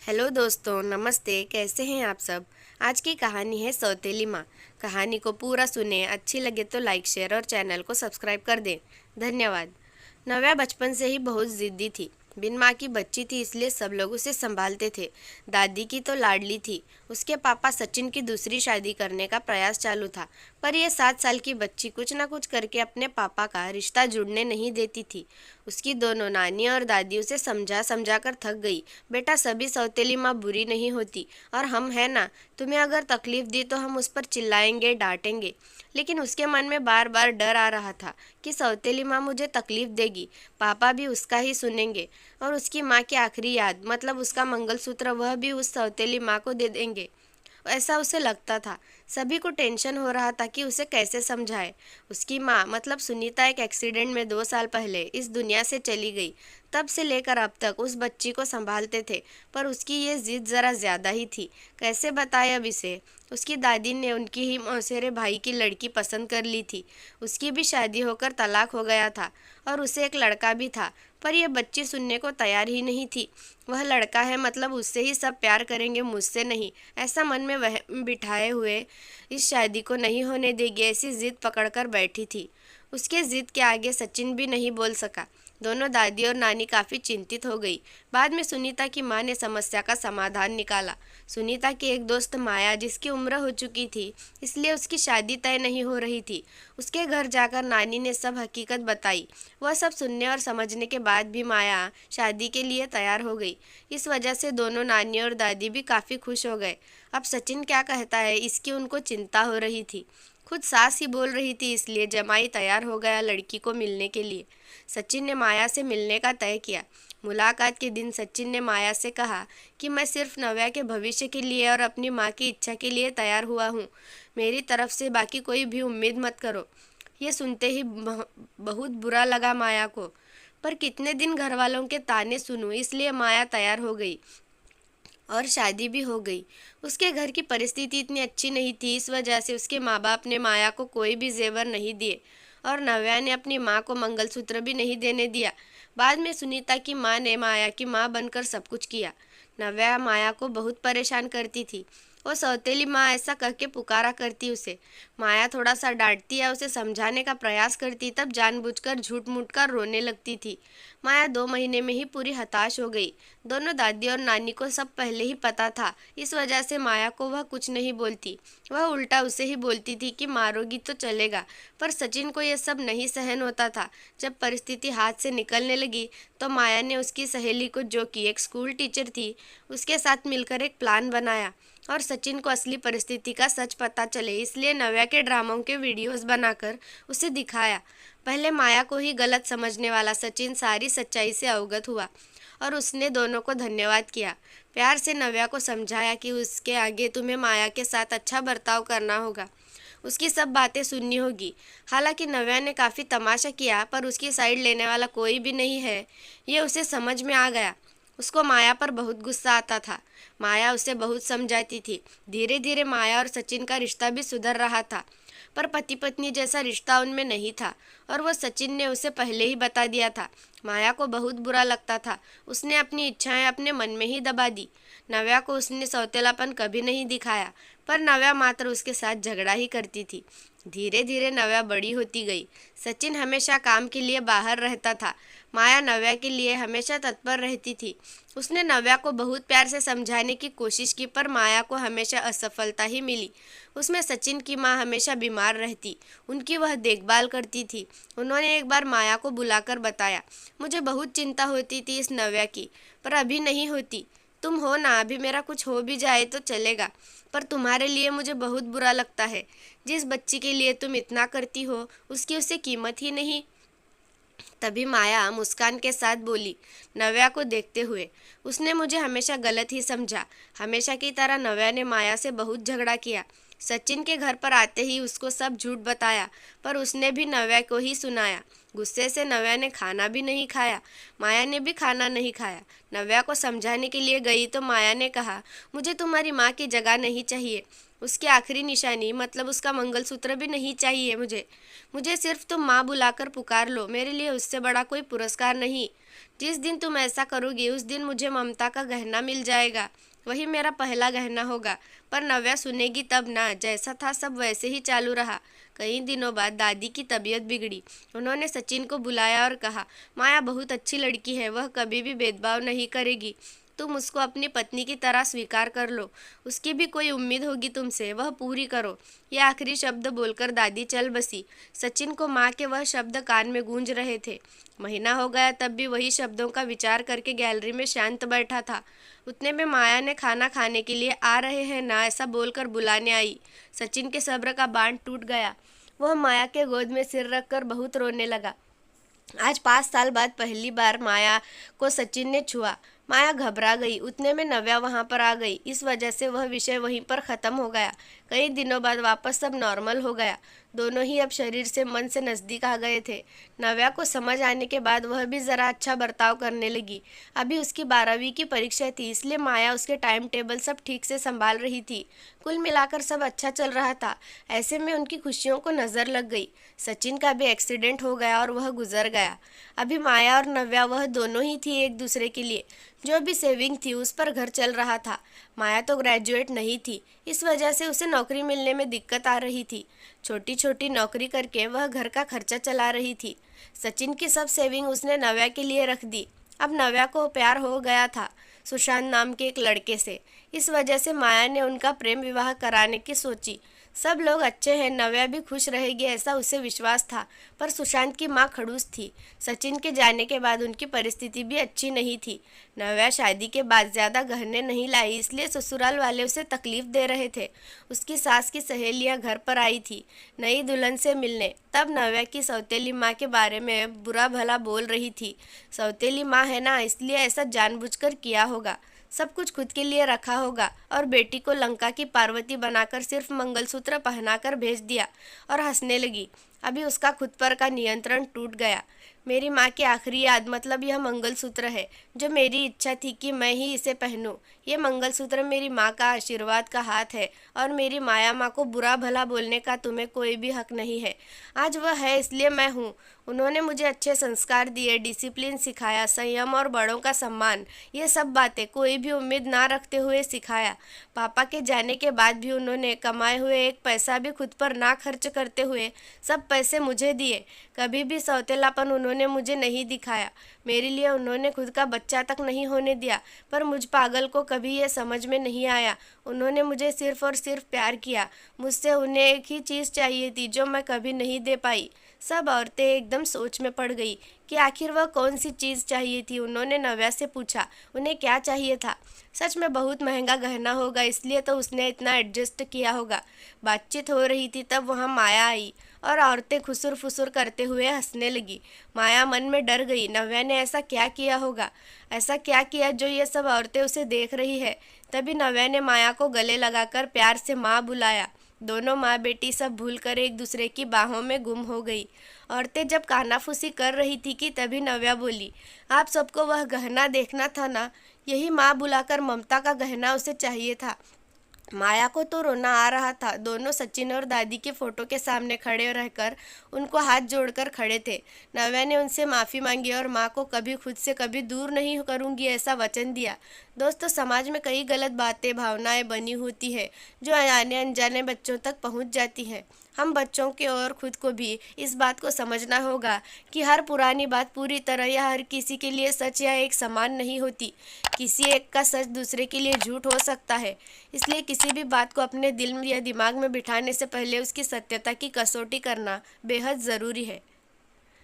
Hello दोस्तों, नमस्ते। कैसे हैं आप सब। आज की कहानी है सौतेली माँ। कहानी को पूरा सुने, अच्छी लगे तो लाइक शेयर और चैनल को सब्सक्राइब कर दें। धन्यवाद। नव्या बचपन से ही बहुत ज़िद्दी थी। बिन माँ की बच्ची थी, इसलिए सब लोग उसे संभालते थे। दादी की तो लाडली थी। उसके पापा सचिन की दूसरी शादी करने का प्रयास चालू था, पर यह 7 साल की बच्ची कुछ ना कुछ करके अपने पापा का रिश्ता जुड़ने नहीं देती थी। उसकी दोनों नानी और दादी उसे समझा समझा कर थक गई। बेटा, सभी सौतेली माँ बुरी नहीं होती, और हम है ना, तुम्हें अगर तकलीफ दी तो हम उस पर चिल्लाएंगे, डांटेंगे। लेकिन उसके मन में बार बार डर आ रहा था कि सौतेली माँ मुझे तकलीफ देगी, पापा भी उसका ही सुनेंगे, और उसकी माँ की आखिरी याद मतलब उसका मंगलसूत्र वह भी उस सौतेली माँ को दे देंगे। ऐसा उसे लगता था। सभी को टेंशन हो रहा था कि उसे कैसे समझाए। उसकी माँ मतलब सुनीता एक एक्सीडेंट में 2 साल पहले इस दुनिया से चली गई। तब से लेकर अब तक उस बच्ची को संभालते थे, पर उसकी ये जिद ज़रा ज़्यादा ही थी। कैसे बताए अब इसे। उसकी दादी ने उनकी ही मौसेरे भाई की लड़की पसंद कर ली थी। उसकी भी शादी होकर तलाक हो गया था, और उसे एक लड़का भी था। पर यह बच्ची सुनने को तैयार ही नहीं थी। वह लड़का है मतलब उससे ही सब प्यार करेंगे, मुझसे नहीं, ऐसा मन में वह बिठाए हुए इस शादी को नहीं होने देगी, ऐसी जिद पकड़कर बैठी थी। उसके जिद के आगे सचिन भी नहीं बोल सका। दोनों दादी और नानी काफ़ी चिंतित हो गई। बाद में सुनीता की माँ ने समस्या का समाधान निकाला। सुनीता की एक दोस्त माया, जिसकी उम्र हो चुकी थी, इसलिए उसकी शादी तय नहीं हो रही थी। उसके घर जाकर नानी ने सब हकीकत बताई। वह सब सुनने और समझने के बाद भी माया शादी के लिए तैयार हो गई। इस वजह से दोनों नानी और दादी भी काफ़ी खुश हो गए। अब सचिन क्या कहता है, इसकी उनको चिंता हो रही थी। खुद सास ही बोल रही थी, इसलिए जमाई तैयार हो गया लड़की को मिलने के लिए। सचिन ने माया से मिलने का तय किया। मुलाकात के दिन सचिन ने माया से कहा कि मैं सिर्फ नव्या के भविष्य के लिए और अपनी माँ की इच्छा के लिए तैयार हुआ हूँ। मेरी तरफ से बाकी कोई भी उम्मीद मत करो। ये सुनते ही बहुत बुरा लगा माया को। पर कितने दिन घर वालों के ताने सुनूं, इसलिए माया तैयार हो गई और शादी भी हो गई। उसके घर की परिस्थिति इतनी अच्छी नहीं थी, इस वजह से उसके माँ बाप ने माया को कोई भी जेवर नहीं दिए, और नव्या ने अपनी माँ को मंगलसूत्र भी नहीं देने दिया। बाद में सुनीता की माँ ने माया की माँ बनकर सब कुछ किया। नव्या माया को बहुत परेशान करती थी। वो सौतेली माँ ऐसा कह के पुकारा करती उसे। माया थोड़ा सा डांटती या उसे समझाने का प्रयास करती, तब जानबूझकर झूठ मूठ कर रोने लगती थी। माया 2 महीने में ही पूरी हताश हो गई। दोनों दादी और नानी को सब पहले ही पता था, इस वजह से माया को वह कुछ नहीं बोलती। वह उल्टा उसे ही बोलती थी कि मारोगी तो चलेगा। पर सचिन को यह सब नहीं सहन होता था। जब परिस्थिति हाथ से निकलने लगी तो माया ने उसकी सहेली को, जो कि एक स्कूल टीचर थी, उसके साथ मिलकर एक प्लान बनाया, और सचिन को असली परिस्थिति का सच पता चले इसलिए नव्या के ड्रामों के वीडियोस बनाकर उसे दिखाया। पहले माया को ही गलत समझने वाला सचिन सारी सच्चाई से अवगत हुआ, और उसने दोनों को धन्यवाद किया। प्यार से नव्या को समझाया कि उसके आगे तुम्हें माया के साथ अच्छा बर्ताव करना होगा, उसकी सब बातें सुननी होगी। हालांकि नव्या ने काफ़ी तमाशा किया, पर उसकी साइड लेने वाला कोई भी नहीं है, ये उसे समझ में आ गया। उसको माया पर बहुत गुस्सा आता था। माया उसे बहुत समझाती थी। धीरे धीरे माया और सचिन का रिश्ता भी सुधर रहा था, पर पति पत्नी जैसा रिश्ता उनमें नहीं था, और वो सचिन ने उसे पहले ही बता दिया था। माया को बहुत बुरा लगता था। उसने अपनी इच्छाएं अपने मन में ही दबा दी। नव्या को उसने सौतेलापन कभी नहीं दिखाया, पर नव्या मात्र उसके साथ झगड़ा ही करती थी। धीरे धीरे नव्या बड़ी होती गई। सचिन हमेशा काम के लिए बाहर रहता था। माया नव्या के लिए हमेशा तत्पर रहती थी। उसने नव्या को बहुत प्यार से समझाने की कोशिश की, पर माया को हमेशा असफलता ही मिली। उसमें सचिन की माँ हमेशा बीमार रहती, उनकी वह देखभाल करती थी। उन्होंने एक बार माया को बुलाकर बताया, मुझे बहुत चिंता होती थी इस नव्या की, पर अभी नहीं होती। तुम हो ना, अभी मेरा कुछ हो भी जाए तो चलेगा, पर तुम्हारे लिए मुझे बहुत बुरा लगता है। जिस बच्ची के लिए तुम इतना करती हो, उसकी उसे कीमत ही नहीं। तभी माया मुस्कान के साथ बोली, नव्या को देखते हुए, उसने मुझे हमेशा गलत ही समझा। हमेशा की तरह नव्या ने माया से बहुत झगड़ा किया। सचिन के घर पर आते ही उसको सब झूठ बताया, पर उसने भी नव्या को ही सुनाया। गुस्से से नव्या ने खाना भी नहीं खाया। माया ने भी खाना नहीं खाया। नव्या को समझाने के लिए गई तो माया ने कहा, मुझे तुम्हारी माँ की जगह नहीं चाहिए, उसकी आखिरी निशानी मतलब उसका मंगलसूत्र भी नहीं चाहिए मुझे। मुझे सिर्फ तुम माँ बुलाकर पुकार लो, मेरे लिए उससे बड़ा कोई पुरस्कार नहीं। जिस दिन तुम ऐसा करोगी उस दिन मुझे ममता का गहना मिल जाएगा, वही मेरा पहला गहना होगा। पर नव्या सुनेगी तब ना, जैसा था सब वैसे ही चालू रहा। कई दिनों बाद दादी की तबीयत बिगड़ी। उन्होंने सचिन को बुलाया और कहा, माया बहुत अच्छी लड़की है, वह कभी भी भेदभाव नहीं करेगी। तुम उसको अपनी पत्नी की तरह स्वीकार कर लो। उसकी भी कोई उम्मीद होगी तुमसे, वह पूरी करो। ये आखिरी शब्द बोलकर दादी चल बसी। सचिन को माँ के वह शब्द कान में गूंज रहे थे। महीना हो गया तब भी वही शब्दों का विचार करके गैलरी में शांत बैठा था। उतने में माया ने खाना खाने के लिए आ रहे हैं ना ऐसा बोलकर बुलाने आई। सचिन के सब्र का बांध टूट गया। वह माया के गोद में सिर रखकर बहुत रोने लगा। आज 5 साल बाद पहली बार माया को सचिन ने छुआ। माया घबरा गई। उतने में नव्या वहां पर आ गई। इस वजह से वह विषय वहीं पर ख़त्म हो गया। कई दिनों बाद वापस सब नॉर्मल हो गया। दोनों ही अब शरीर से मन से नज़दीक आ गए थे। नव्या को समझ आने के बाद वह भी ज़रा अच्छा बर्ताव करने लगी। अभी उसकी 12वीं की परीक्षा थी, इसलिए माया उसके टाइम टेबल सब ठीक से संभाल रही थी। कुल मिलाकर सब अच्छा चल रहा था। ऐसे में उनकी खुशियों को नज़र लग गई। सचिन का भी एक्सीडेंट हो गया और वह गुजर गया। अभी माया और नव्या वह दोनों ही थी एक दूसरे के लिए। जो भी सेविंग थी उस पर घर चल रहा था। माया तो ग्रेजुएट नहीं थी, इस वजह से उसे नौकरी मिलने में दिक्कत आ रही थी। छोटी छोटी नौकरी करके वह घर का खर्चा चला रही थी। सचिन की सब सेविंग उसने नव्या के लिए रख दी। अब नव्या को प्यार हो गया था सुशांत नाम के एक लड़के से। इस वजह से माया ने उनका प्रेम विवाह कराने की सोची। सब लोग अच्छे हैं, नव्या भी खुश रहेगी ऐसा उसे विश्वास था। पर सुशांत की माँ खड़ूस थी। सचिन के जाने के बाद उनकी परिस्थिति भी अच्छी नहीं थी। नव्या शादी के बाद ज़्यादा गहने नहीं लाई, इसलिए ससुराल वाले उसे तकलीफ दे रहे थे। उसकी सास की सहेलियाँ घर पर आई थी नई दुल्हन से मिलने। तब नव्या की सौतेली माँ के बारे में बुरा भला बोल रही थी। सौतेली माँ है ना, इसलिए ऐसा जानबूझकर किया होगा। सब कुछ खुद के लिए रखा होगा और बेटी को लंका की पार्वती बनाकर सिर्फ मंगलसूत्र पहनाकर भेज दिया और हंसने लगी। अभी उसका खुद पर का नियंत्रण टूट गया। मेरी माँ की आखिरी याद मतलब यह मंगलसूत्र है, जो मेरी इच्छा थी कि मैं ही इसे पहनूं। ये मंगलसूत्र मेरी माँ का आशीर्वाद का हाथ है और मेरी माया माँ को बुरा भला बोलने का तुम्हें कोई भी हक नहीं है। आज वह है इसलिए मैं हूँ। उन्होंने मुझे अच्छे संस्कार दिए, डिसिप्लिन सिखाया, संयम और बड़ों का सम्मान। ये सब बातें कोई भी उम्मीद ना रखते हुए सिखाया। पापा के जाने के बाद भी उन्होंने कमाए हुए एक पैसा भी खुद पर ना खर्च करते हुए सब पैसे मुझे दिए। कभी भी सौतेलापन उन्होंने मुझे नहीं दिखाया। मेरे लिए उन्होंने खुद का बच्चा तक नहीं होने दिया। पर मुझ पागल को कभी ये समझ में नहीं आया। उन्होंने मुझे सिर्फ और सिर्फ प्यार किया। मुझसे उन्हें एक ही चीज़ चाहिए थी जो मैं कभी नहीं दे पाई। सब औरतें एकदम सोच में पड़ गई कि आखिर वह कौन सी चीज़ चाहिए थी। उन्होंने नव्या से पूछा उन्हें क्या चाहिए था। सच में बहुत महंगा गहना होगा, इसलिए तो उसने इतना एडजस्ट किया होगा। बातचीत हो रही थी तब वहाँ माया आई और औरतें खुसुर फुसुर करते हुए हंसने लगी। माया मन में डर गई। नव्या ने ऐसा क्या किया होगा, ऐसा क्या किया जो ये सब औरतें उसे देख रही है। तभी नव्या ने माया को गले लगाकर प्यार से माँ बुलाया। दोनों माँ बेटी सब भूलकर एक दूसरे की बाहों में गुम हो गई। औरतें जब कानाफूसी कर रही थी कि तभी नव्या बोली, आप सबको वह गहना देखना था ना, यही माँ बुलाकर ममता का गहना उसे चाहिए था। माया को तो रोना आ रहा था। दोनों सचिन और दादी के फोटो के सामने खड़े रहकर उनको हाथ जोड़कर खड़े थे। नव्या ने उनसे माफ़ी मांगी और माँ को कभी खुद से कभी दूर नहीं करूँगी ऐसा वचन दिया। दोस्तों, समाज में कई गलत बातें भावनाएं बनी होती है जो अनजाने अनजाने बच्चों तक पहुँच जाती हैं। हम बच्चों के और खुद को भी इस बात को समझना होगा कि हर पुरानी बात पूरी तरह या हर किसी के लिए सच या एक समान नहीं होती। किसी एक का सच दूसरे के लिए झूठ हो सकता है। इसलिए किसी भी बात को अपने दिल या दिमाग में बिठाने से पहले उसकी सत्यता की कसौटी करना बेहद ज़रूरी है।